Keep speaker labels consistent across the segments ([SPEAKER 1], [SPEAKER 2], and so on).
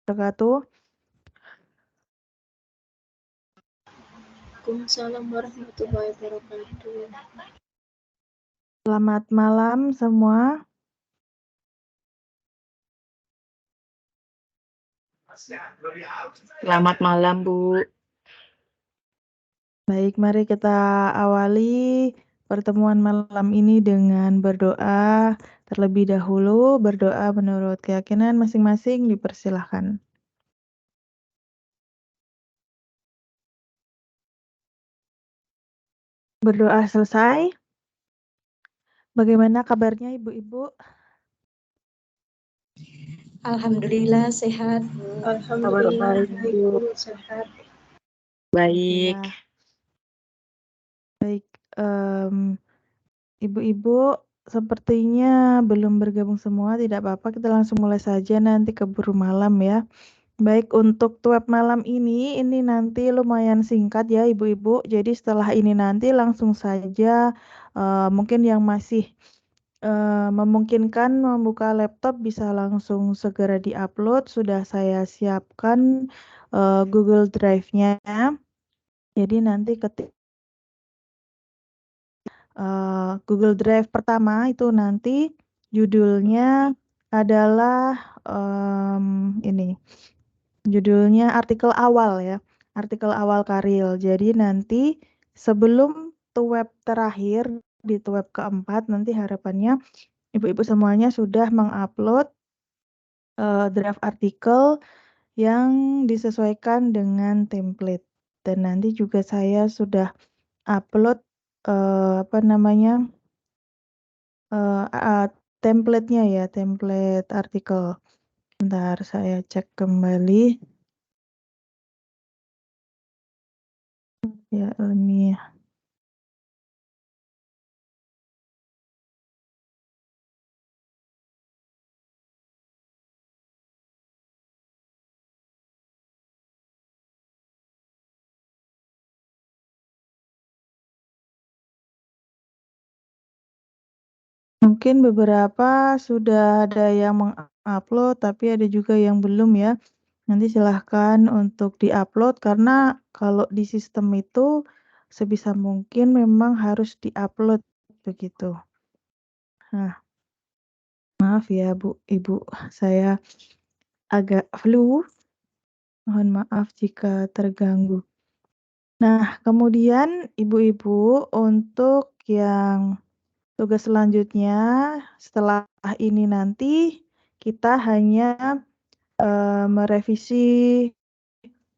[SPEAKER 1] wabarakatuh.
[SPEAKER 2] Waalaikumsalam warahmatullahi wabarakatuh.
[SPEAKER 1] Selamat malam semua.
[SPEAKER 3] Selamat malam, Bu.
[SPEAKER 1] Baik, mari kita awali pertemuan malam ini dengan berdoa. Terlebih dahulu, berdoa menurut keyakinan masing-masing dipersilahkan. Berdoa selesai. Bagaimana kabarnya ibu-ibu?
[SPEAKER 4] Alhamdulillah sehat.
[SPEAKER 2] Alhamdulillah
[SPEAKER 3] baik, Bu.
[SPEAKER 2] Bu, sehat.
[SPEAKER 3] Baik.
[SPEAKER 1] Ya. Baik, ibu-ibu sepertinya belum bergabung semua, tidak apa-apa, kita langsung mulai saja, nanti keburu malam ya. Baik, untuk tuap malam ini nanti lumayan singkat ya ibu-ibu. Jadi setelah ini nanti langsung saja mungkin yang masih memungkinkan membuka laptop bisa langsung segera di-upload. Sudah saya siapkan Google Drive-nya. Jadi nanti ketik Google Drive pertama itu nanti judulnya adalah ini. Judulnya artikel awal ya, artikel awal Karil. Jadi nanti sebelum tuweb terakhir, di tuweb keempat, nanti harapannya ibu-ibu semuanya sudah mengupload draft artikel yang disesuaikan dengan template. Dan nanti juga saya sudah upload template-nya ya, template artikel. Bentar, saya cek kembali. Ya, ilmiah. Mungkin beberapa sudah ada yang mengupload, tapi ada juga yang belum ya. Nanti silahkan untuk diupload karena kalau di sistem itu sebisa mungkin memang harus diupload begitu. Nah, maaf ya Bu, Ibu, saya agak flu. Mohon maaf jika terganggu. Nah, kemudian ibu-ibu untuk yang tugas selanjutnya setelah ini nanti kita hanya merevisi,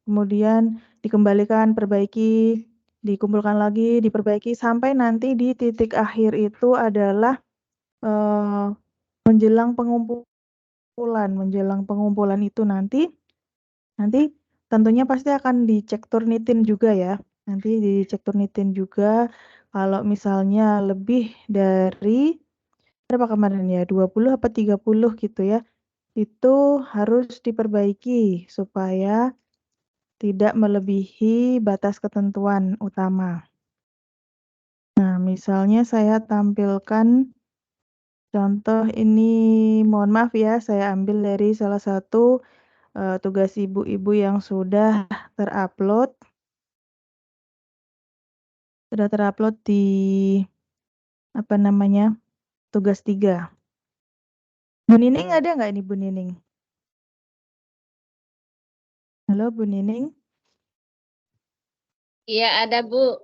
[SPEAKER 1] kemudian dikembalikan, perbaiki, dikumpulkan lagi, diperbaiki sampai nanti di titik akhir itu adalah menjelang pengumpulan. Menjelang pengumpulan itu nanti tentunya pasti akan dicek Turnitin juga ya. Nanti dicek Turnitin juga kalau misalnya lebih dari berapa kemarin ya, 20 apa 30 gitu ya. Itu harus diperbaiki supaya tidak melebihi batas ketentuan utama. Nah, misalnya saya tampilkan contoh ini, mohon maaf ya, saya ambil dari salah satu tugas ibu-ibu yang sudah terupload. Sudah terupload di tugas 3. Bu Nining ada nggak ini Bu Nining? Halo Bu Nining?
[SPEAKER 2] Iya, ada Bu.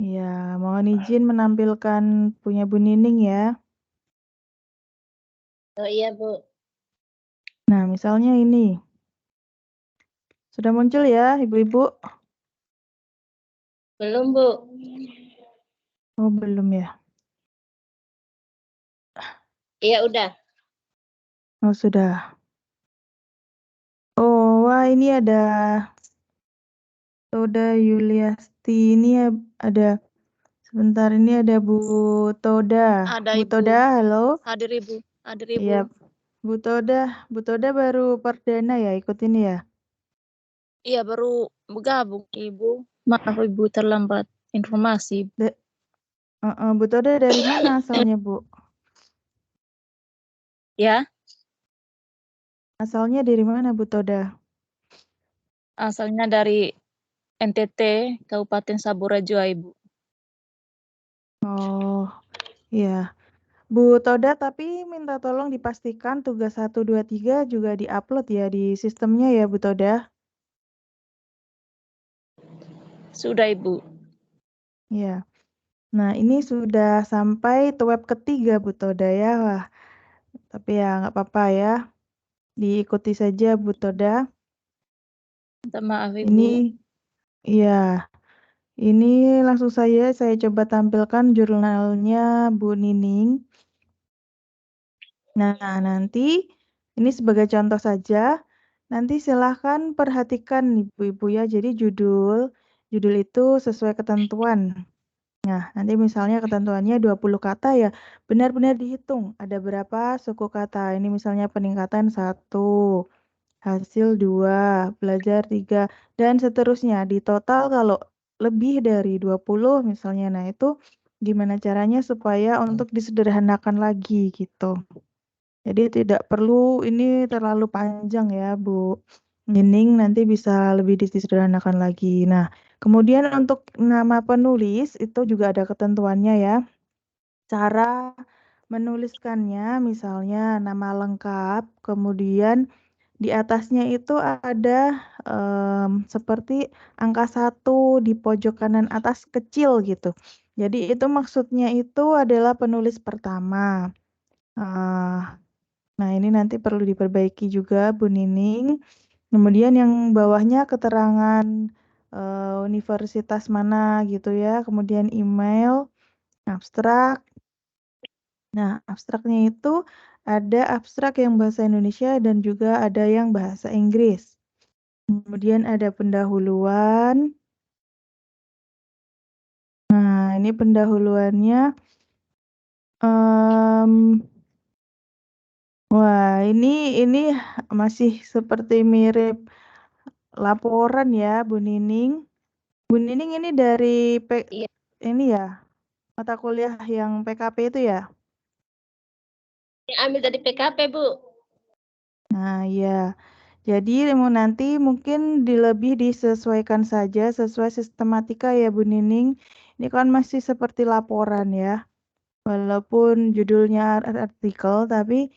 [SPEAKER 1] Iya, mohon izin menampilkan punya Bu Nining ya.
[SPEAKER 2] Oh iya, Bu.
[SPEAKER 1] Nah, misalnya ini. Sudah muncul ya, ibu-ibu?
[SPEAKER 2] Belum, Bu.
[SPEAKER 1] Oh, belum ya.
[SPEAKER 2] Iya, udah.
[SPEAKER 1] Oh, sudah. Oh, wah ini ada Toda Yuliasti. Ini ada, sebentar, ini ada Bu Toda.
[SPEAKER 2] Ada,
[SPEAKER 1] Bu
[SPEAKER 2] Ibu.
[SPEAKER 1] Toda, halo?
[SPEAKER 2] Hadir, Ibu. Hadir, Ibu.
[SPEAKER 1] Iya, Bu Toda baru perdana ya ikut ini ya?
[SPEAKER 2] Iya, baru bergabung, Ibu. Maaf, Ibu, terlambat informasi.
[SPEAKER 1] Bu Toda dari mana asalnya, Bu?
[SPEAKER 2] Ya,
[SPEAKER 1] Asalnya dari mana Bu Toda?
[SPEAKER 2] Asalnya dari NTT, Kabupaten Saburejo, Ibu.
[SPEAKER 1] Oh, iya. Bu Toda, tapi minta tolong dipastikan tugas 1, 2, 3 juga diupload ya di sistemnya ya Bu Toda?
[SPEAKER 2] Sudah, Ibu.
[SPEAKER 1] Iya. Nah, ini sudah sampai web ketiga Bu Toda ya. Wah, tapi ya nggak apa-apa ya. Diikuti saja Bu Toda.
[SPEAKER 2] Minta maaf, Ibu.
[SPEAKER 1] Ini, iya. Ini langsung saya coba tampilkan jurnalnya Bu Nining. Nah, nanti ini sebagai contoh saja. Nanti silahkan perhatikan Ibu-Ibu ya. Jadi judul itu sesuai ketentuan. Nah, nanti misalnya ketentuannya 20 kata ya, benar-benar dihitung ada berapa suku kata. Ini misalnya peningkatan 1, hasil 2, belajar 3, dan seterusnya. Di total kalau lebih dari 20 misalnya, nah itu gimana caranya supaya untuk disederhanakan lagi gitu. Jadi tidak perlu ini terlalu panjang ya Bu Nining, nanti bisa lebih disederhanakan lagi. Nah, kemudian untuk nama penulis itu juga ada ketentuannya ya. Cara menuliskannya misalnya nama lengkap, kemudian di atasnya itu ada seperti angka 1 di pojok kanan atas kecil gitu. Jadi itu maksudnya itu adalah penulis pertama. Nah, ini nanti perlu diperbaiki juga Bu Nining. Kemudian yang bawahnya keterangan universitas mana gitu ya. Kemudian email, abstrak. Nah, abstraknya itu ada abstrak yang bahasa Indonesia dan juga ada yang bahasa Inggris. Kemudian ada pendahuluan. Nah, ini pendahuluannya. Wah, ini masih seperti mirip laporan ya, Bu Nining. Bu Nining ini dari
[SPEAKER 2] Iya.
[SPEAKER 1] ini ya, mata kuliah yang PKP itu ya?
[SPEAKER 2] Yang ambil dari PKP, Bu.
[SPEAKER 1] Nah, ya. Jadi nanti mungkin lebih disesuaikan saja sesuai sistematika ya Bu Nining. Ini kan masih seperti laporan ya. Walaupun judulnya artikel, tapi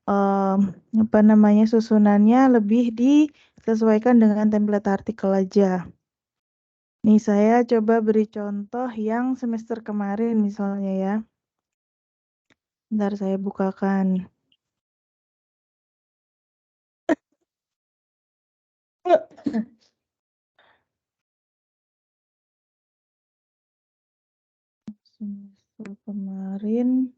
[SPEAKER 1] apa namanya susunannya lebih disesuaikan dengan template artikel aja. Nih saya coba beri contoh yang semester kemarin misalnya ya. Bentar saya bukakan. Semester kemarin.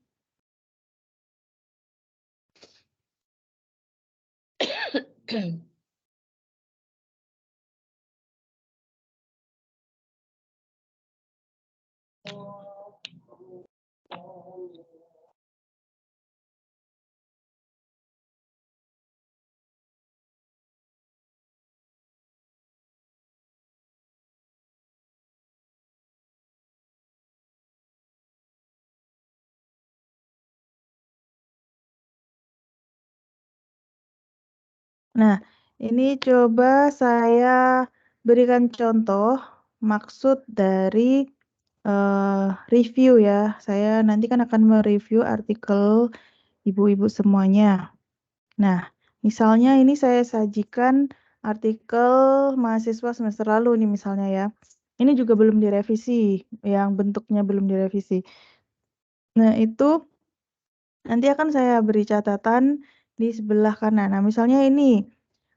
[SPEAKER 1] Nah, ini coba saya berikan contoh maksud dari review ya. Saya nanti kan akan mereview artikel ibu-ibu semuanya. Nah, misalnya ini saya sajikan artikel mahasiswa semester lalu nih misalnya ya. Ini juga belum direvisi, yang bentuknya belum direvisi. Nah, itu nanti akan saya beri catatan di sebelah kanan. Nah, misalnya ini.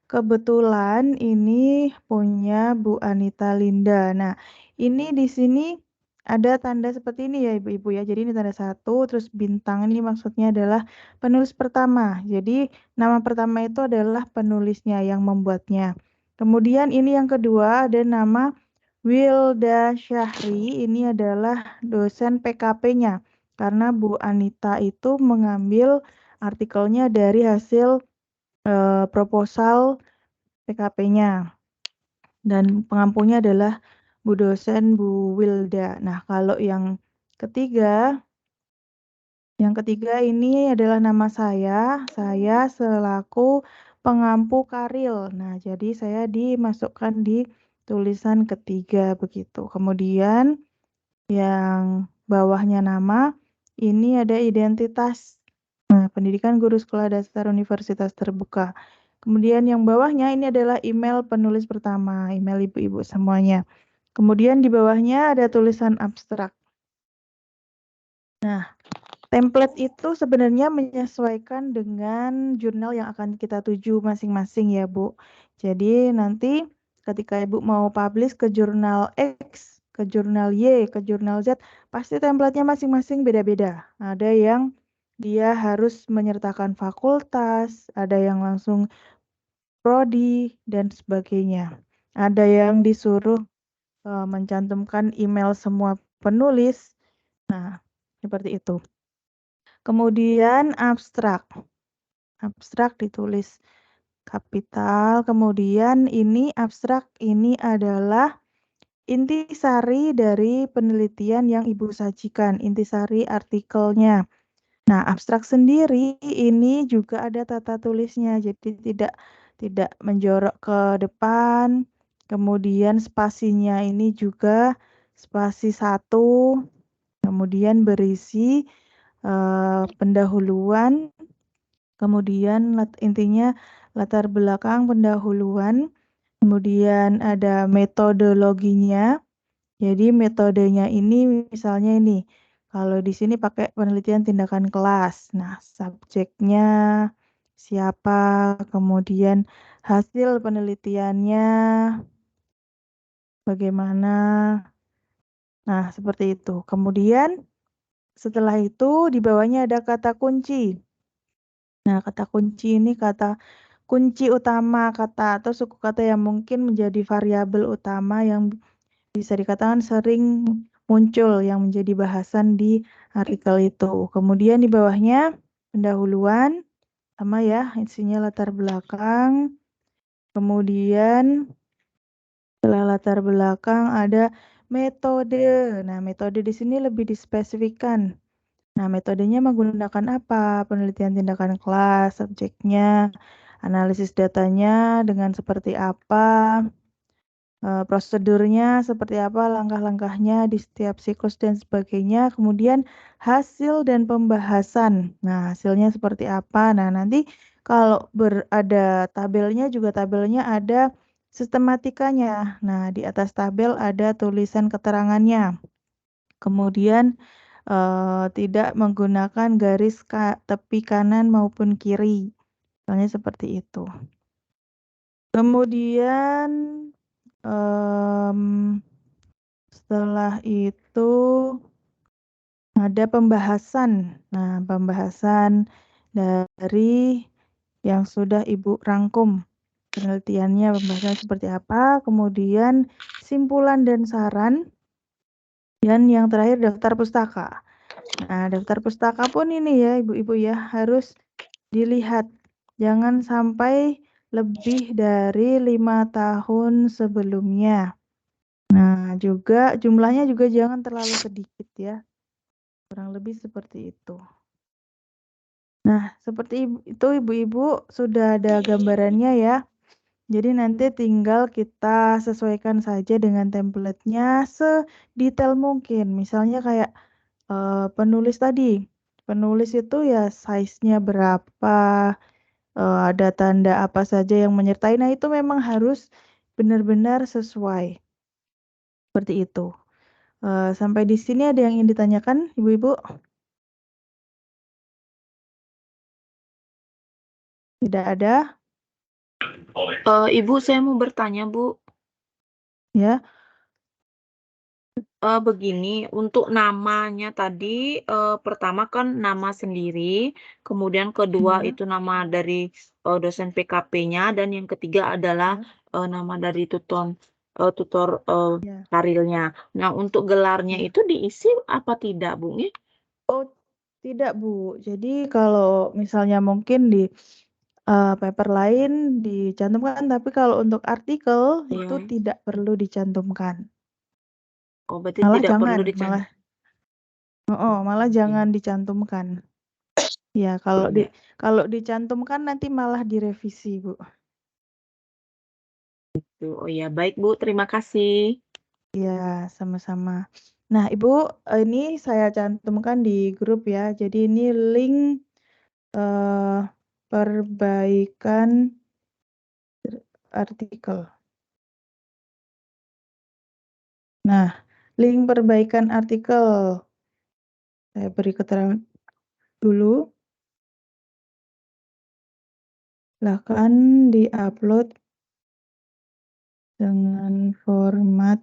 [SPEAKER 1] Kebetulan ini punya Bu Anita Linda. Nah, ini di sini ada tanda seperti ini ya Ibu-Ibu ya. Jadi ini tanda 1, terus bintang ini maksudnya adalah penulis pertama. Jadi nama pertama itu adalah penulisnya yang membuatnya. Kemudian ini yang kedua ada nama Wilda Syahri. Ini adalah dosen PKP-nya. Karena Bu Anita itu mengambil artikelnya dari hasil proposal PKP-nya. Dan pengampunya adalah Bu dosen Bu Wilda. Nah, kalau yang ketiga ini adalah nama saya selaku pengampu karil. Nah, jadi saya dimasukkan di tulisan ketiga begitu. Kemudian yang bawahnya nama, ini ada identitas. Nah, pendidikan guru sekolah dasar universitas terbuka. Kemudian yang bawahnya ini adalah email penulis pertama, email ibu-ibu semuanya. Kemudian di bawahnya ada tulisan abstrak. Nah, template itu sebenarnya menyesuaikan dengan jurnal yang akan kita tuju masing-masing ya, Bu. Jadi nanti ketika Ibu mau publish ke jurnal X, ke jurnal Y, ke jurnal Z, pasti template-nya masing-masing beda-beda. Ada yang dia harus menyertakan fakultas, ada yang langsung prodi, dan sebagainya. Ada yang disuruh mencantumkan email semua penulis. Nah, seperti itu. Kemudian abstrak. Abstrak ditulis kapital. Kemudian ini abstrak ini adalah intisari dari penelitian yang Ibu sajikan, intisari artikelnya. Nah, abstrak sendiri ini juga ada tata tulisnya, jadi tidak menjorok ke depan. Kemudian spasinya ini juga spasi 1, kemudian berisi pendahuluan, kemudian intinya latar belakang pendahuluan, kemudian ada metodologinya. Jadi metodenya ini misalnya ini, kalau di sini pakai penelitian tindakan kelas. Nah, subjeknya siapa, kemudian hasil penelitiannya bagaimana. Nah, seperti itu. Kemudian setelah itu di bawahnya ada kata kunci. Nah, kata kunci ini kata kunci utama kata atau suku kata yang mungkin menjadi variabel utama yang bisa dikatakan sering muncul yang menjadi bahasan di artikel itu. Kemudian di bawahnya pendahuluan sama ya, isinya latar belakang. Kemudian setelah latar belakang ada metode. Nah, metode di sini lebih dispesifikkan. Nah, metodenya menggunakan apa? Penelitian tindakan kelas, subjeknya, analisis datanya dengan seperti apa, prosedurnya seperti apa, langkah-langkahnya di setiap siklus dan sebagainya. Kemudian hasil dan pembahasan. Nah, hasilnya seperti apa? Nah, nanti kalau ada tabelnya juga tabelnya ada sistematikanya. Nah, di atas tabel ada tulisan keterangannya. Kemudian tidak menggunakan garis tepi kanan maupun kiri. Misalnya seperti itu. Kemudian setelah itu ada pembahasan. Nah, pembahasan dari yang sudah Ibu rangkum. Penelitiannya, pembahasan seperti apa. Kemudian simpulan dan saran. Dan yang terakhir daftar pustaka. Nah, daftar pustaka pun ini ya Ibu-ibu ya harus dilihat. Jangan sampai lebih dari 5 tahun sebelumnya. Nah, juga jumlahnya juga jangan terlalu sedikit ya. Kurang lebih seperti itu. Nah, seperti itu Ibu-ibu sudah ada gambarannya ya. Jadi nanti tinggal kita sesuaikan saja dengan template-nya sedetail mungkin. Misalnya kayak penulis tadi. Penulis itu ya size-nya berapa, ada tanda apa saja yang menyertai. Nah, itu memang harus benar-benar sesuai. Seperti itu. Sampai di sini ada yang ingin ditanyakan, Ibu-ibu? Tidak ada?
[SPEAKER 3] Ibu, saya mau bertanya, Bu.
[SPEAKER 1] Ya.
[SPEAKER 3] Begini, untuk namanya tadi pertama kan nama sendiri, kemudian kedua
[SPEAKER 1] Ya.
[SPEAKER 3] itu nama dari dosen PKP-nya, dan yang ketiga adalah nama dari tutor
[SPEAKER 1] Ya.
[SPEAKER 3] karirnya. Nah, untuk gelarnya
[SPEAKER 1] Ya.
[SPEAKER 3] itu diisi apa tidak, Bu?
[SPEAKER 1] Oh, tidak, Bu. Jadi kalau misalnya mungkin di paper lain dicantumkan, tapi kalau untuk artikel itu
[SPEAKER 3] Iya.
[SPEAKER 1] tidak perlu dicantumkan.
[SPEAKER 3] Oh, berarti
[SPEAKER 1] Malah
[SPEAKER 3] tidak perlu
[SPEAKER 1] jangan,
[SPEAKER 3] dicantum.
[SPEAKER 1] malah jangan dicantumkan. Ya, kalau dicantumkan nanti malah direvisi, Bu.
[SPEAKER 3] Oh ya, baik Bu, terima kasih.
[SPEAKER 1] Ya, sama-sama. Nah, Ibu, ini saya cantumkan di grup ya. Jadi ini link perbaikan artikel. Nah, link perbaikan artikel. Saya beri keterangan dulu. Silakan diupload dengan format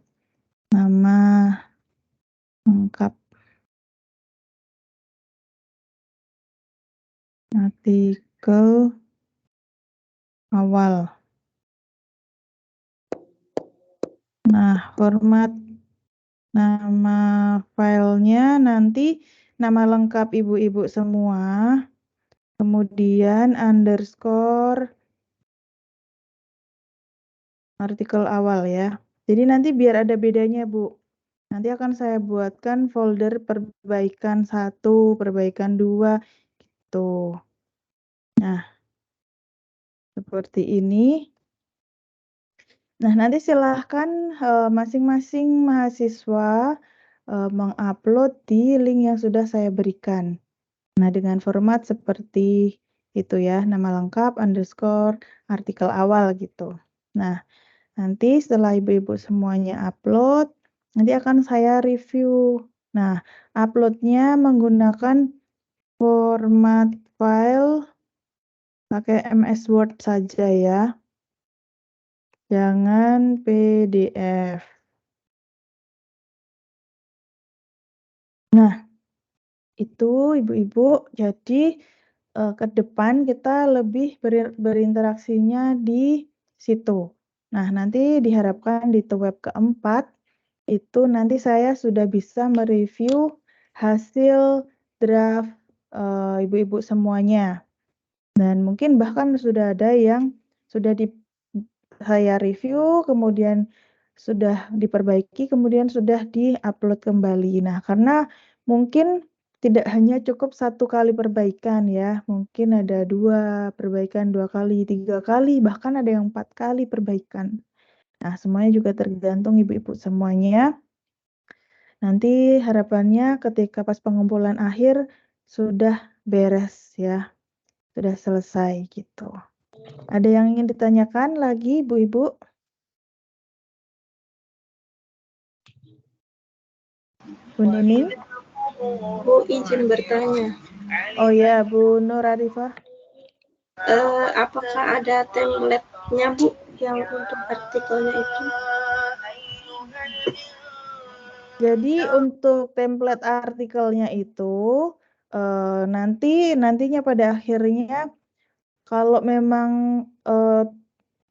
[SPEAKER 1] nama lengkap artikel awal. Nah, format nama filenya nanti nama lengkap ibu-ibu semua, kemudian underscore artikel awal ya. Jadi nanti biar ada bedanya, Bu. Nanti akan saya buatkan folder perbaikan 1, perbaikan 2, gitu. Nah, seperti ini. Nah, nanti silahkan masing-masing mahasiswa mengupload di link yang sudah saya berikan. Nah, dengan format seperti itu ya, nama lengkap, underscore, artikel awal gitu. Nah, nanti setelah ibu-ibu semuanya upload, nanti akan saya review. Nah, uploadnya menggunakan format file pakai MS Word saja ya. Jangan PDF. Nah, itu ibu-ibu, jadi ke depan kita lebih berinteraksinya di situ. Nah, nanti diharapkan di web keempat, itu nanti saya sudah bisa mereview hasil draft ibu-ibu semuanya. Dan mungkin bahkan sudah ada yang sudah saya review, kemudian sudah diperbaiki, kemudian sudah di-upload kembali. Nah, karena mungkin tidak hanya cukup 1 kali perbaikan ya, mungkin ada 2 perbaikan, 2 kali, 3 kali, bahkan ada yang 4 kali perbaikan. Nah, semuanya juga tergantung ibu-ibu semuanya. Nanti harapannya ketika pas pengumpulan akhir sudah beres ya, sudah selesai gitu. Ada yang ingin ditanyakan lagi, Bu-ibu? Bu Nining?
[SPEAKER 4] Bu izin bertanya,
[SPEAKER 1] Oh ya, Bu Nur Arifah.
[SPEAKER 4] apakah ada template-nya Bu yang untuk artikelnya itu?
[SPEAKER 1] Jadi untuk template artikelnya itu nantinya pada akhirnya kalau memang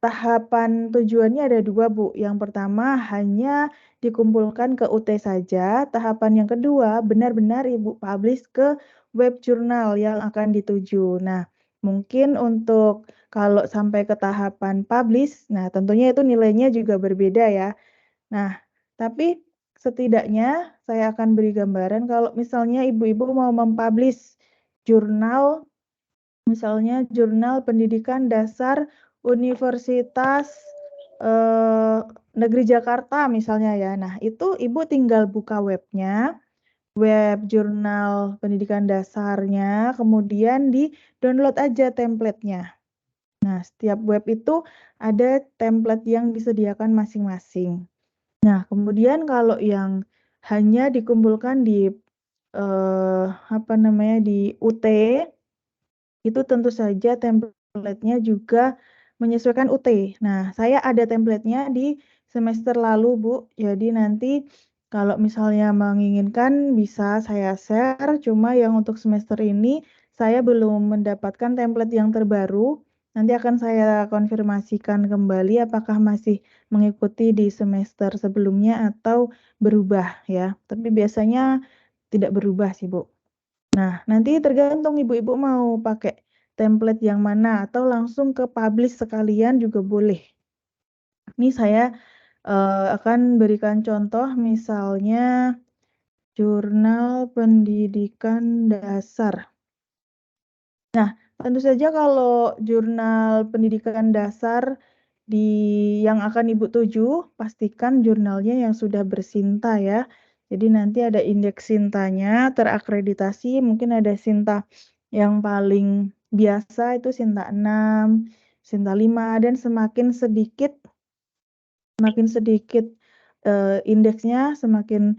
[SPEAKER 1] tahapan tujuannya ada 2, Bu. Yang pertama hanya dikumpulkan ke UT saja. Tahapan yang kedua benar-benar Ibu publish ke web jurnal yang akan dituju. Nah, mungkin untuk kalau sampai ke tahapan publish, nah tentunya itu nilainya juga berbeda ya. Nah, tapi setidaknya saya akan beri gambaran kalau misalnya ibu-ibu mau mempublish jurnal, misalnya Jurnal Pendidikan Dasar Universitas Negeri Jakarta misalnya ya. Nah, itu Ibu tinggal buka webnya, web Jurnal Pendidikan Dasarnya, kemudian di-download aja template-nya. Nah, setiap web itu ada template yang disediakan masing-masing. Nah, kemudian kalau yang hanya dikumpulkan di di UT, itu tentu saja template-nya juga menyesuaikan UT. Nah, saya ada template-nya di semester lalu, Bu. Jadi nanti kalau misalnya menginginkan bisa saya share, cuma yang untuk semester ini saya belum mendapatkan template yang terbaru. Nanti akan saya konfirmasikan kembali apakah masih mengikuti di semester sebelumnya atau berubah ya. Tapi biasanya tidak berubah sih, Bu. Nah, nanti tergantung ibu-ibu mau pakai template yang mana atau langsung ke publish sekalian juga boleh. Ini saya akan berikan contoh misalnya Jurnal Pendidikan Dasar. Nah, tentu saja kalau jurnal pendidikan dasar yang akan Ibu tuju, pastikan jurnalnya yang sudah bersinta ya. Jadi nanti ada indeks sintanya terakreditasi, mungkin ada sinta yang paling biasa itu sinta 6, sinta 5, dan semakin sedikit indeksnya, semakin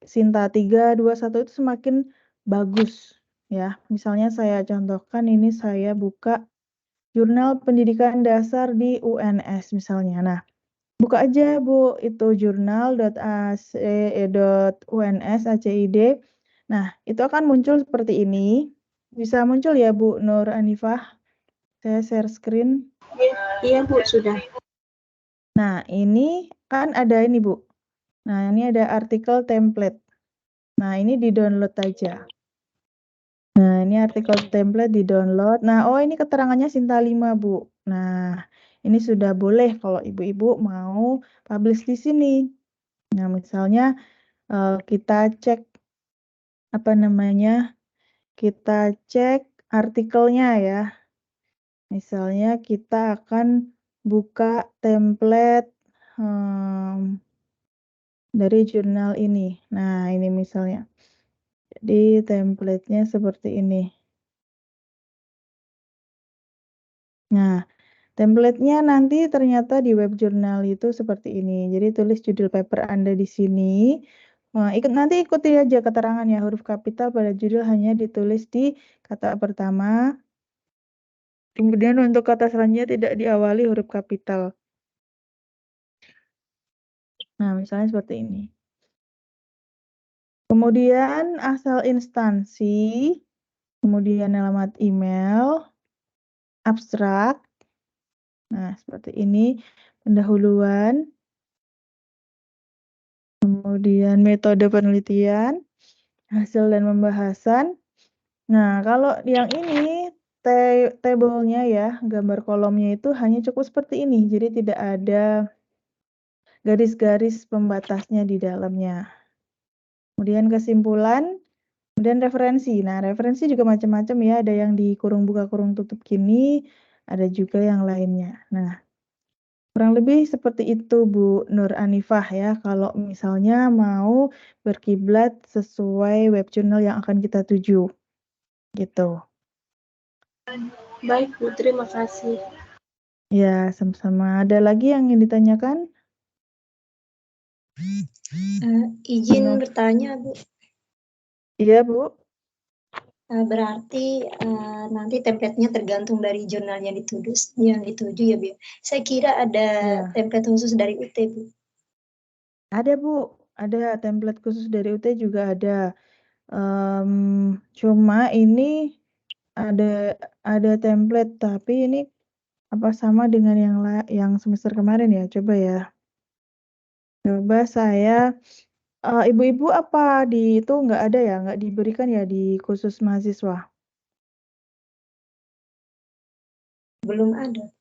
[SPEAKER 1] sinta 3, 2, 1 itu semakin bagus ya. Misalnya saya contohkan ini saya buka jurnal pendidikan dasar di UNS misalnya. Nah, buka aja Bu itu jurnal.ac.uns.acid. Nah, itu akan muncul seperti ini. Bisa muncul ya Bu Nur Anifah? Saya share screen.
[SPEAKER 4] Iya Bu, sudah.
[SPEAKER 1] Nah, ini kan ada ini Bu. Nah, ini ada artikel template. Nah, ini di-download aja. Nah, ini artikel template di-download. Nah, oh ini keterangannya Sinta 5, Bu. Nah, ini sudah boleh kalau ibu-ibu mau publish di sini. Nah, misalnya kita cek kita cek artikelnya ya. Misalnya kita akan buka template dari jurnal ini. Nah, ini misalnya. Jadi template-nya seperti ini. Nah, template-nya nanti ternyata di web jurnal itu seperti ini. Jadi tulis judul paper Anda di sini. Nah, nanti ikuti aja keterangannya. Huruf kapital pada judul hanya ditulis di kata pertama. Kemudian untuk kata selanjutnya tidak diawali huruf kapital. Nah, misalnya seperti ini. Kemudian asal instansi, kemudian alamat email, abstrak. Nah, seperti ini. Pendahuluan. Kemudian metode penelitian, hasil dan pembahasan. Nah, kalau yang ini tabelnya ya, gambar kolomnya itu hanya cukup seperti ini. Jadi tidak ada garis-garis pembatasnya di dalamnya. Kemudian kesimpulan, kemudian referensi. Nah, referensi juga macam-macam ya, ada yang di kurung buka kurung tutup gini, ada juga yang lainnya. Nah, kurang lebih seperti itu Bu Nur Anifah ya, kalau misalnya mau berkiblat sesuai web jurnal yang akan kita tuju. Gitu.
[SPEAKER 4] Baik Bu, terima kasih.
[SPEAKER 1] Ya, sama-sama. Ada lagi yang ingin ditanyakan?
[SPEAKER 5] Izin
[SPEAKER 1] Nah.
[SPEAKER 5] bertanya Bu.
[SPEAKER 1] Iya Bu.
[SPEAKER 5] Berarti nanti template-nya tergantung dari jurnal yang dituju ya Bu. Saya kira ada template khusus dari UT Bu.
[SPEAKER 1] Ada Bu, ada template khusus dari UT juga ada. Cuma ini ada template, tapi ini apa sama dengan yang semester kemarin ya? Coba ya. Coba saya, ibu-ibu apa di itu nggak ada ya? Nggak diberikan ya di khusus mahasiswa?
[SPEAKER 5] Belum ada.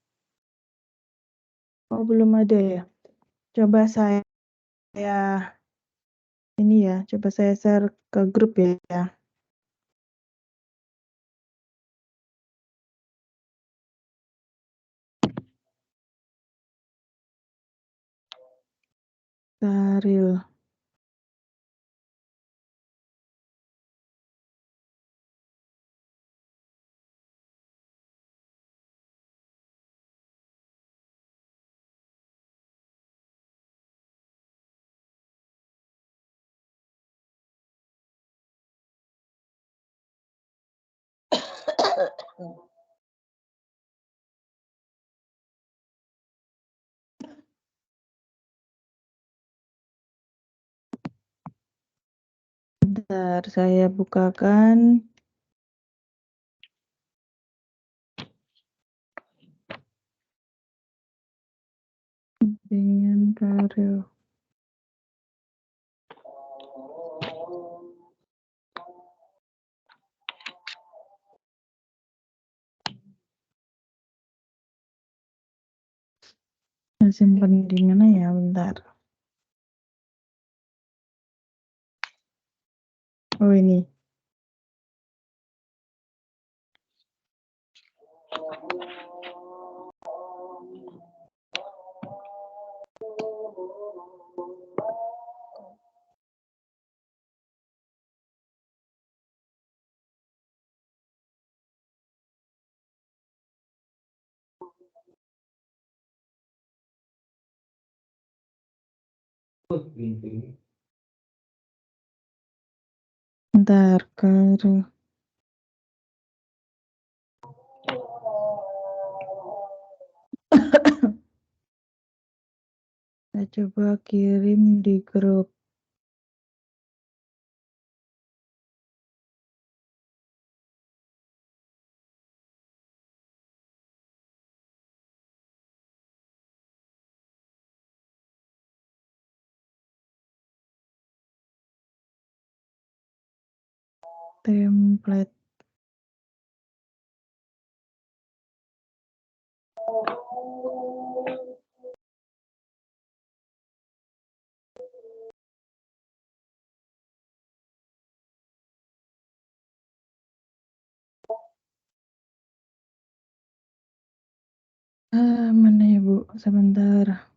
[SPEAKER 1] Oh, belum ada ya? Coba saya ini ya, coba saya share ke grup ya. Saril. Bentar, saya bukakan. Dengan Karel. Simpan di mana ya? Bentar. Oh ini. Bentar, Karil. Saya coba kirim di grup. Template. Mana ya, Bu? Sebentar.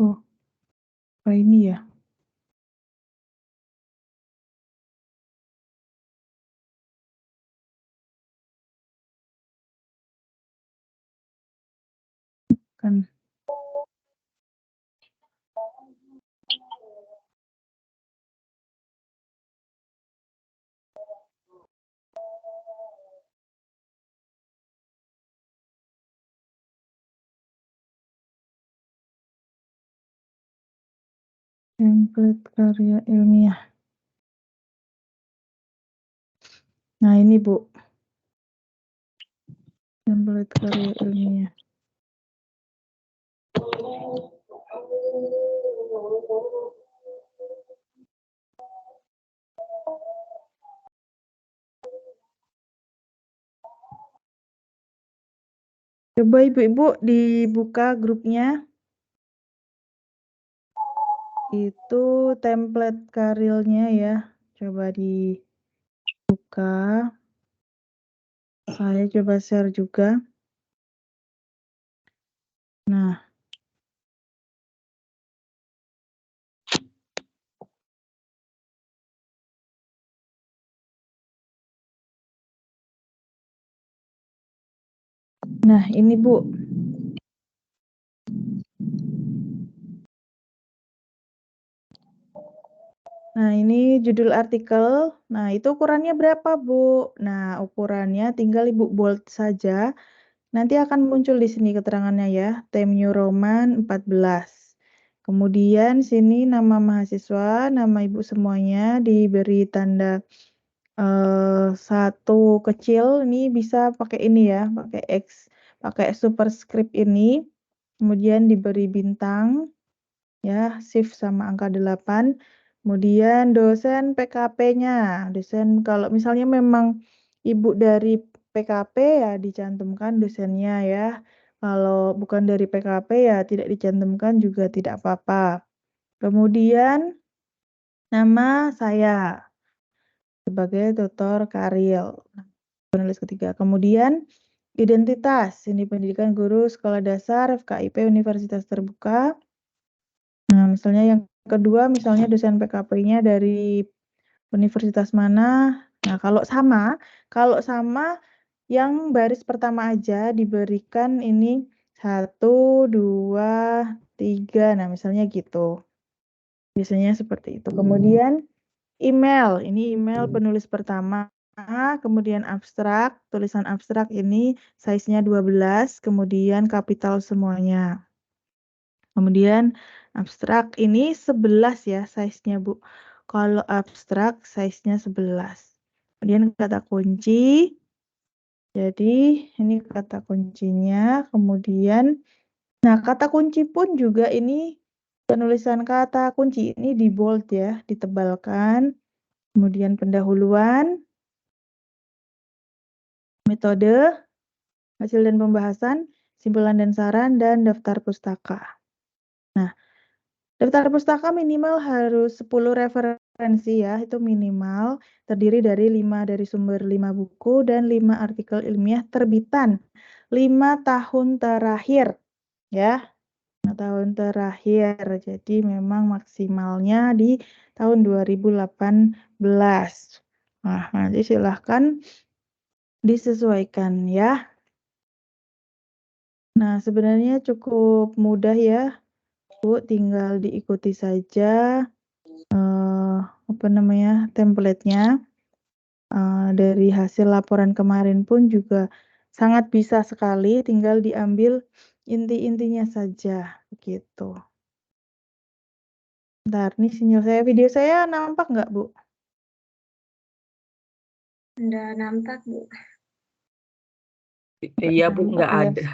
[SPEAKER 1] Oh, apa ini ya? Kan. Template karya ilmiah. Nah, ini, Bu. Template karya ilmiah. Coba Ibu-ibu dibuka grupnya. Itu template karilnya ya. Coba dibuka. Saya coba share juga. Nah. Nah, ini Bu. Nah, ini judul artikel. Nah, itu ukurannya berapa, Bu? Nah, ukurannya tinggal Ibu bold saja. Nanti akan muncul di sini keterangannya ya. Time New Roman 14. Kemudian sini nama mahasiswa, nama Ibu semuanya diberi tanda satu kecil. Ini bisa pakai ini ya, pakai X, pakai superscript ini. Kemudian diberi bintang. Ya, shift sama angka 8. Kemudian dosen PKP-nya. Dosen kalau misalnya memang Ibu dari PKP ya dicantumkan dosennya ya. Kalau bukan dari PKP ya tidak dicantumkan juga tidak apa-apa. Kemudian nama saya sebagai tutor Karil. Penulis ketiga. Kemudian identitas, ini pendidikan guru sekolah dasar FKIP Universitas Terbuka. Nah, misalnya yang kedua, misalnya dosen PKP-nya dari universitas mana. Nah, kalau sama yang baris pertama aja diberikan ini 1, 2, 3. Nah, misalnya gitu. Biasanya seperti itu. Kemudian email, ini email penulis pertama. Kemudian abstrak, tulisan abstrak ini size-nya 12, kemudian kapital semuanya. Kemudian abstrak ini 11 ya size-nya, Bu. Kalau abstrak size-nya 11. Kemudian kata kunci. Jadi ini kata kuncinya. Kemudian, nah kata kunci pun juga ini penulisan kata kunci ini di bold ya, ditebalkan. Kemudian pendahuluan, metode, hasil dan pembahasan, simpulan dan saran, dan daftar pustaka. Nah, daftar pustaka minimal harus 10 referensi referensi ya, itu minimal terdiri dari 5 dari sumber 5 buku dan 5 artikel ilmiah terbitan 5 tahun terakhir ya. 5 tahun terakhir. Jadi memang maksimalnya di tahun 2018. Nah, nanti silahkan disesuaikan ya. Nah, sebenarnya cukup mudah ya, Bu, tinggal diikuti saja template-nya. Dari hasil laporan kemarin pun juga sangat bisa sekali, tinggal diambil inti-intinya saja, begitu. Bentar, nih sinyal saya, video saya nampak nggak, Bu?
[SPEAKER 5] Nggak nampak, Bu.
[SPEAKER 3] Iya, Bu, nggak
[SPEAKER 1] Nampak ya.
[SPEAKER 3] ada.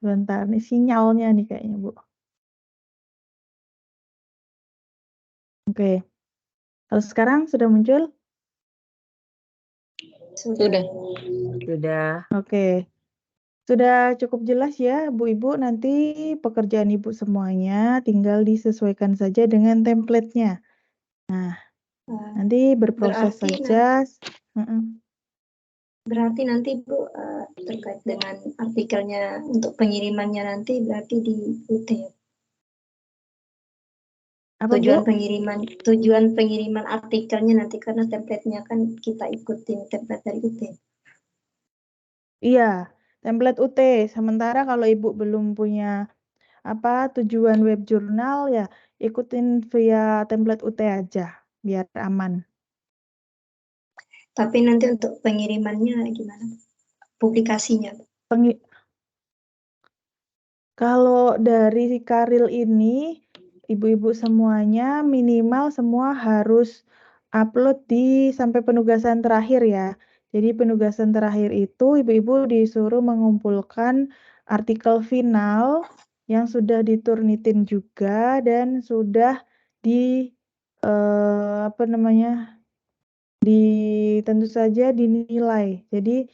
[SPEAKER 1] Bentar, nih sinyalnya nih kayaknya, Bu. Oke. Kalau sekarang sudah muncul?
[SPEAKER 2] Sudah.
[SPEAKER 3] Sudah.
[SPEAKER 1] Oke. Sudah cukup jelas ya, Bu Ibu, nanti pekerjaan Ibu semuanya tinggal disesuaikan saja dengan template-nya. Nah, nanti berproses
[SPEAKER 5] Berarti
[SPEAKER 1] saja.
[SPEAKER 5] Berarti nanti Bu terkait dengan artikelnya untuk pengirimannya nanti berarti di UT ya?
[SPEAKER 1] Apa,
[SPEAKER 5] Tujuan
[SPEAKER 1] Bu?
[SPEAKER 5] pengiriman artikelnya nanti karena template-nya kan kita ikutin template dari UT.
[SPEAKER 1] Iya, template UT. Sementara kalau Ibu belum punya tujuan web jurnal ya ikutin via template UT aja biar aman.
[SPEAKER 5] Tapi nanti untuk pengirimannya gimana? Publikasinya.
[SPEAKER 1] Kalau dari Karil ini, ibu-ibu semuanya minimal semua harus upload sampai penugasan terakhir ya. Jadi penugasan terakhir itu ibu-ibu disuruh mengumpulkan artikel final yang sudah diturnitin juga dan sudah di tentu saja dinilai. Jadi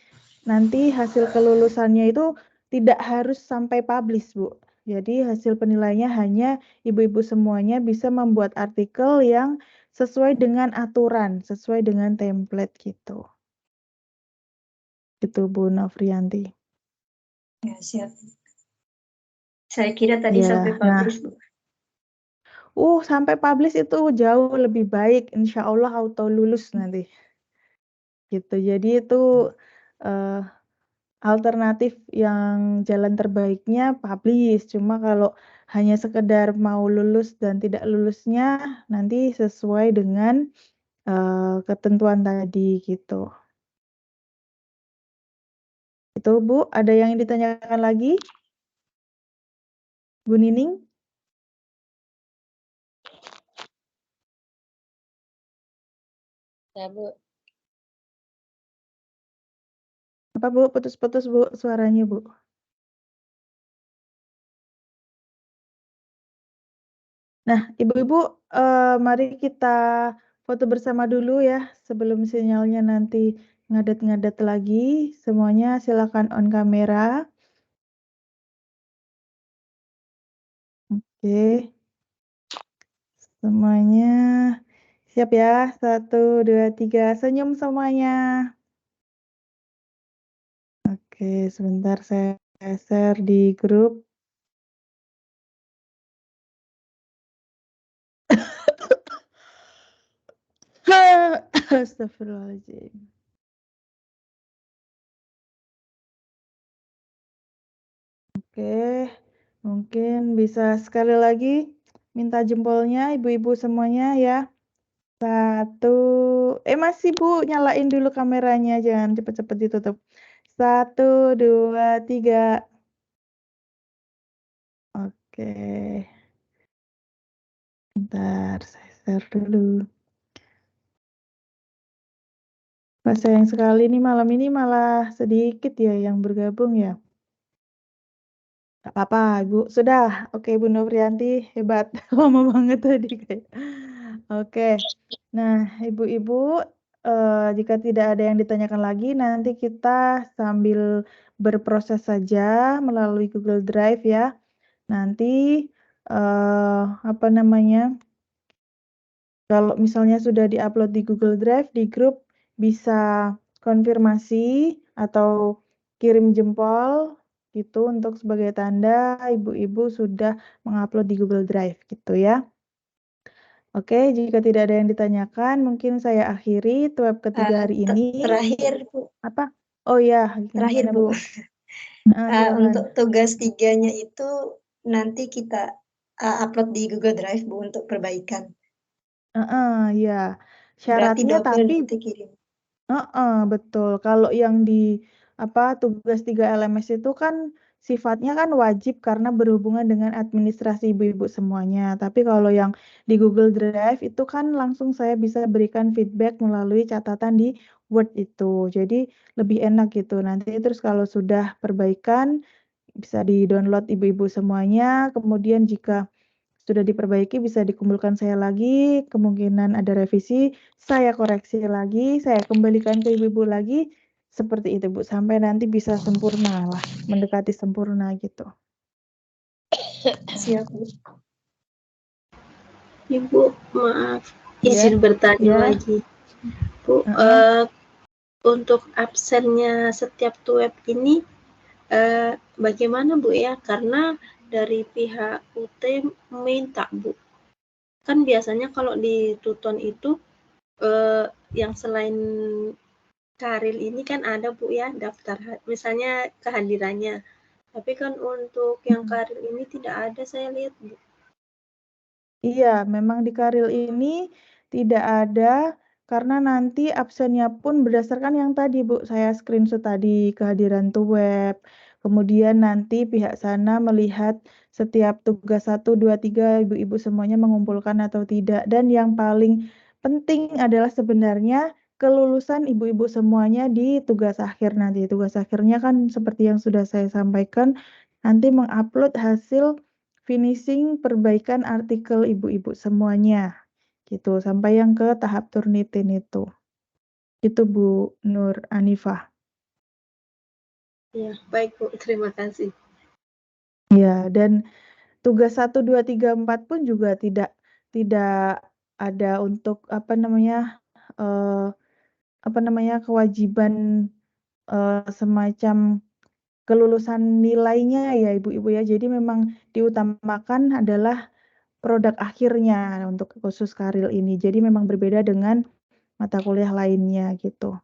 [SPEAKER 1] nanti hasil kelulusannya itu tidak harus sampai publish, Bu. Jadi hasil penilaiannya hanya ibu-ibu semuanya bisa membuat artikel yang sesuai dengan aturan, sesuai dengan template gitu. Itu Bu Novrianti.
[SPEAKER 5] Ya, siap. Saya kira tadi
[SPEAKER 1] Ya,
[SPEAKER 5] sampai publish, Bu.
[SPEAKER 1] Sampai publish itu jauh lebih baik. Insya Allah auto lulus nanti. Gitu. Jadi itu alternatif yang jalan terbaiknya publish. Cuma kalau hanya sekedar mau lulus dan tidak lulusnya nanti sesuai dengan ketentuan tadi gitu. Itu Bu, ada yang ditanyakan lagi? Bu Nining?
[SPEAKER 2] Ya, Bu.
[SPEAKER 1] Apa Bu? Putus-putus Bu suaranya Bu. Nah, ibu-ibu, mari kita foto bersama dulu ya sebelum sinyalnya nanti ngadet-ngadet lagi. Semuanya silakan on kamera. Oke. Semuanya siap ya? 1, 2, 3. Senyum semuanya. Oke, sebentar saya share di grup. Astagfirullahaladzim. Oke, mungkin bisa sekali lagi minta jempolnya ibu-ibu semuanya ya. 1, masih Bu, nyalain dulu kameranya, jangan cepet-cepet ditutup. 1, 2, 3. Oke. Bentar, saya share dulu. Pas sayang sekali nih malam ini malah sedikit ya yang bergabung ya. Gak apa-apa, Ibu. Sudah. Oke, Bu Novrianti, hebat. Lama banget tadi kayak. Oke. Nah, Ibu-ibu, jika tidak ada yang ditanyakan lagi, nanti kita sambil berproses saja melalui Google Drive ya. Nanti Kalau misalnya sudah diupload di Google Drive, di grup bisa konfirmasi atau kirim jempol gitu untuk sebagai tanda ibu-ibu sudah mengupload di Google Drive gitu ya. Oke, jika tidak ada yang ditanyakan, mungkin saya akhiri web ketiga hari ini.
[SPEAKER 5] Terakhir, Bu.
[SPEAKER 1] Apa? Oh ya,
[SPEAKER 5] Terakhir,
[SPEAKER 1] gimana
[SPEAKER 5] Bu.
[SPEAKER 1] Bu? Silakan.
[SPEAKER 5] Untuk tugas 3-nya itu nanti kita upload di Google Drive, Bu, untuk perbaikan.
[SPEAKER 1] Ya.
[SPEAKER 5] Berarti
[SPEAKER 1] Syaratnya
[SPEAKER 5] double
[SPEAKER 1] tapi
[SPEAKER 5] nanti kirim.
[SPEAKER 1] betul. Kalau yang di tugas 3 LMS itu kan sifatnya kan wajib karena berhubungan dengan administrasi ibu-ibu semuanya. Tapi kalau yang di Google Drive itu kan langsung saya bisa berikan feedback melalui catatan di Word itu. Jadi lebih enak gitu. Nanti terus kalau sudah perbaikan bisa di-download ibu-ibu semuanya. Kemudian jika sudah diperbaiki bisa dikumpulkan saya lagi, kemungkinan ada revisi, saya koreksi lagi, saya kembalikan ke ibu-ibu lagi, seperti itu Bu, sampai nanti bisa sempurna lah, mendekati sempurna gitu.
[SPEAKER 5] Siap, Bu.
[SPEAKER 4] Ibu, maaf,
[SPEAKER 1] Ya,
[SPEAKER 4] izin bertanya
[SPEAKER 1] ya.
[SPEAKER 4] lagi. Bu, untuk absennya setiap web ini bagaimana Bu ya? Karena dari pihak UT minta Bu. Kan biasanya kalau di Tuton itu yang selain Karil ini kan ada Bu ya daftar misalnya kehadirannya. Tapi kan untuk yang Karil ini tidak ada saya lihat Bu.
[SPEAKER 1] Iya, memang di Karil ini tidak ada karena nanti absennya pun berdasarkan yang tadi Bu, saya screenshot tadi kehadiran web. Kemudian nanti pihak sana melihat setiap tugas 1, 2, 3 ibu-ibu semuanya mengumpulkan atau tidak. Dan yang paling penting adalah sebenarnya kelulusan ibu-ibu semuanya di tugas akhir nanti. Tugas akhirnya kan seperti yang sudah saya sampaikan, nanti mengupload hasil finishing perbaikan artikel ibu-ibu semuanya gitu sampai yang ke tahap Turnitin itu. Itu Bu Nur Anifah.
[SPEAKER 4] Ya, baik Bu, terima kasih.
[SPEAKER 1] Ya, dan tugas 1, 2, 3, 4 pun juga tidak ada untuk kewajiban semacam kelulusan nilainya ya Ibu-ibu ya. Jadi memang diutamakan adalah produk akhirnya untuk khusus Karil ini. Jadi memang berbeda dengan mata kuliah lainnya gitu.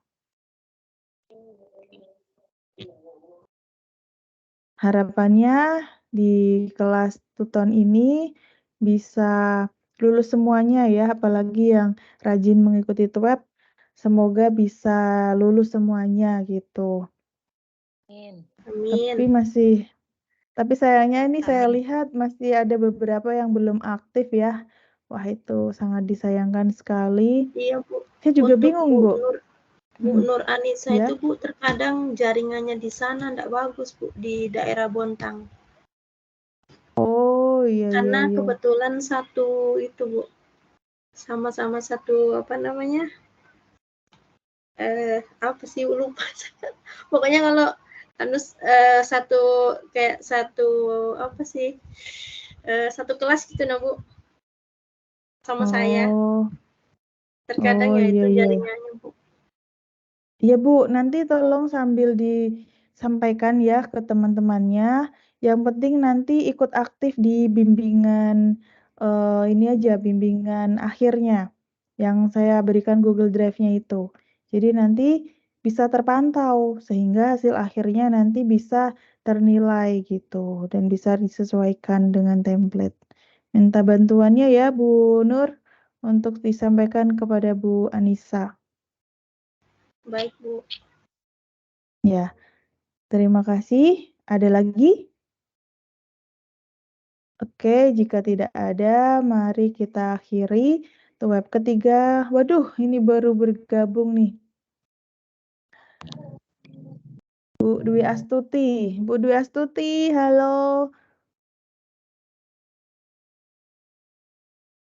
[SPEAKER 1] Harapannya di kelas Tuton ini bisa lulus semuanya ya, apalagi yang rajin mengikuti web, semoga bisa lulus semuanya gitu.
[SPEAKER 4] Amin.
[SPEAKER 1] Tapi sayangnya ini saya lihat masih ada beberapa yang belum aktif ya. Wah itu sangat disayangkan sekali.
[SPEAKER 4] Iya Bu.
[SPEAKER 1] Saya juga
[SPEAKER 4] Untuk
[SPEAKER 1] bingung Bu.
[SPEAKER 4] Bu Nur Anissa
[SPEAKER 1] Ya.
[SPEAKER 4] itu Bu terkadang jaringannya di sana enggak bagus Bu di daerah Bontang.
[SPEAKER 1] Oh iya
[SPEAKER 4] Karena
[SPEAKER 1] iya.
[SPEAKER 4] kebetulan satu itu Bu. Sama-sama satu apa namanya? Apa sih lupa. Pokoknya kalau satu kayak satu apa sih? Satu kelas gitu nah Bu. Sama saya. Terkadang ya itu jaringannya Bu.
[SPEAKER 1] Iya Bu, nanti tolong sambil disampaikan ya ke teman-temannya. Yang penting nanti ikut aktif di bimbingan ini aja, bimbingan akhirnya yang saya berikan Google Drive-nya itu. Jadi nanti bisa terpantau sehingga hasil akhirnya nanti bisa ternilai gitu dan bisa disesuaikan dengan template. Minta bantuannya ya Bu Nur untuk disampaikan kepada Bu Anissa.
[SPEAKER 4] Baik Bu.
[SPEAKER 1] Ya, terima kasih. Ada lagi? Oke, jika tidak ada, mari kita akhiri web ketiga. Waduh, ini baru bergabung nih. Bu Dwi Astuti. Bu Dwi Astuti, halo.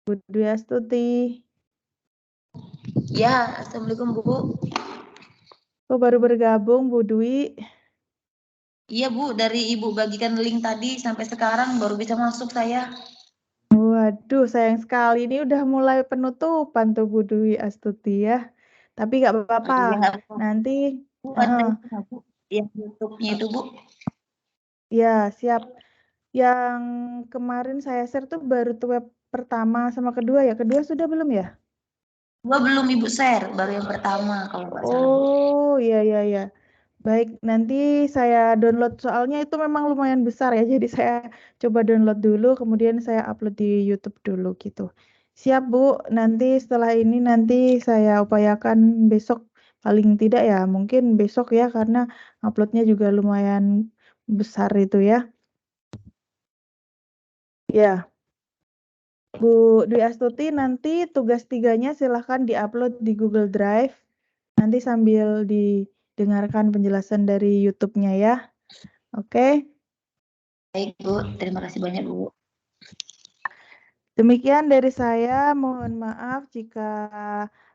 [SPEAKER 1] Bu Dwi Astuti.
[SPEAKER 6] Ya, Assalamualaikum Bu.
[SPEAKER 1] Kok baru bergabung Bu Dwi?
[SPEAKER 6] Iya Bu, dari Ibu bagikan link tadi sampai sekarang baru bisa masuk saya.
[SPEAKER 1] Oh Waduh, sayang sekali. Ini udah mulai penutupan tuh Bu Dwi Astuti ya. Tapi nggak
[SPEAKER 6] Iya,
[SPEAKER 1] apa-apa.
[SPEAKER 6] nggak apa-apa.
[SPEAKER 1] Nanti,
[SPEAKER 6] Bu, ada
[SPEAKER 1] heeh,
[SPEAKER 6] itu nggak, Bu? Yang YouTube-nya itu, Bu.
[SPEAKER 1] ya siap. Yang kemarin saya share tuh baru tuh web pertama sama kedua ya. Kedua sudah belum ya?
[SPEAKER 6] Gua belum Ibu share, baru yang pertama kalau nggak salah, Bu.
[SPEAKER 1] Oh, iya. Baik, nanti saya download soalnya itu memang lumayan besar ya. Jadi saya coba download dulu, kemudian saya upload di YouTube dulu gitu. Siap Bu, nanti setelah ini nanti saya upayakan besok paling tidak ya, mungkin besok ya karena uploadnya juga lumayan besar itu ya. Ya, Bu Dwi Astuti nanti tugas 3-nya silahkan diupload di Google Drive. Nanti sambil didengarkan penjelasan dari YouTube-nya ya. Oke.
[SPEAKER 6] Baik, Bu. Terima kasih banyak, Bu.
[SPEAKER 1] Demikian dari saya, mohon maaf jika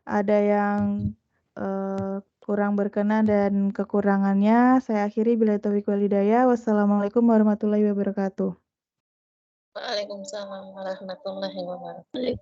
[SPEAKER 1] ada yang kurang berkenan dan kekurangannya. Saya akhiri billahi taufiq wal hidayah. Wassalamualaikum warahmatullahi wabarakatuh.
[SPEAKER 2] Waalaikumsalam warahmatullahi wabarakatuh.